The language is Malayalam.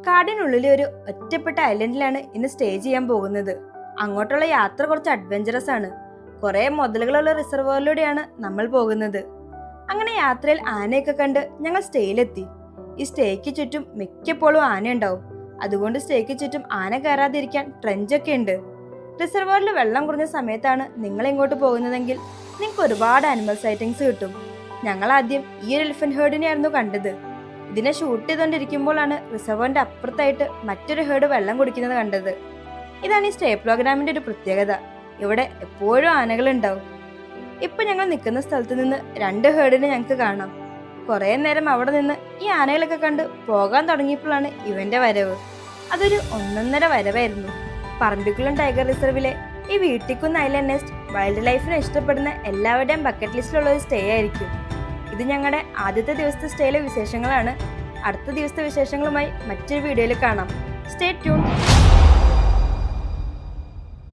കാടിനുള്ളിലെ ഒരു ഒറ്റപ്പെട്ട ഐലൻഡിലാണ് ഇന്ന് സ്റ്റേ ചെയ്യാൻ പോകുന്നത്. അങ്ങോട്ടുള്ള യാത്ര കുറച്ച് അഡ്വഞ്ചറസ് ആണ്. കുറെ മുതലുകളുള്ള റിസർവോറിലൂടെയാണ് നമ്മൾ പോകുന്നത്. അങ്ങനെ യാത്രയിൽ ആനയൊക്കെ കണ്ട് ഞങ്ങൾ സ്റ്റേയിലെത്തി. ഈ സ്റ്റേക്ക് ചുറ്റും മിക്കപ്പോഴും ആനയുണ്ടാവും. അതുകൊണ്ട് സ്റ്റേക്ക് ചുറ്റും ആന കയറാതിരിക്കാൻ ട്രെഞ്ചൊക്കെ ഉണ്ട്. റിസർവോറിൽ വെള്ളം കുറഞ്ഞ സമയത്താണ് നിങ്ങൾ ഇങ്ങോട്ട് പോകുന്നതെങ്കിൽ നിങ്ങൾക്ക് ഒരുപാട് ആനിമൽ സൈറ്റിങ്സ് കിട്ടും. ഞങ്ങൾ ആദ്യം ഈ ഒരു എലിഫന്റ് ഹേർഡിനെയായിരുന്നു കണ്ടത്. ഇതിനെ ഷൂട്ട് ചെയ്തുകൊണ്ടിരിക്കുമ്പോഴാണ് റിസർവറിന്റെ അപ്പുറത്തായിട്ട് മറ്റൊരു ഹേർഡ് വെള്ളം കുടിക്കുന്നത് കണ്ടത്. ഇതാണ് ഈ സ്റ്റേ പ്രോഗ്രാമിന്റെ ഒരു പ്രത്യേകത. ഇവിടെ എപ്പോഴും ആനകൾ ഉണ്ടാവും. ഇപ്പൊ ഞങ്ങൾ നിൽക്കുന്ന സ്ഥലത്ത് നിന്ന് 2 ഹേർഡിനെ ഞങ്ങൾക്ക് കാണാം. കുറെ നേരം അവിടെ നിന്ന് ഈ ആനകളൊക്കെ കണ്ട് പോകാൻ തുടങ്ങിയപ്പോഴാണ് ഇവന്റെ വരവ്. അതൊരു 1.5 വരവായിരുന്നു. പറമ്പിക്കുളം ടൈഗർ റിസർവിലെ ഈ വീട്ടിക്കുന്ന് ഐലൻഡ് നെസ്റ്റ് വൈൽഡ് ലൈഫിനെ ഇഷ്ടപ്പെടുന്ന എല്ലാവരുടെയും ബക്കറ്റ് ലിസ്റ്റിലുള്ള ഒരു സ്റ്റേ ആയിരിക്കും. ഇത് ഞങ്ങളുടെ ആദ്യത്തെ ദിവസത്തെ സ്റ്റേയിലെ വിശേഷങ്ങളാണ്. അടുത്ത ദിവസത്തെ വിശേഷങ്ങളുമായി മറ്റൊരു വീഡിയോയിൽ കാണാം. Stay tune.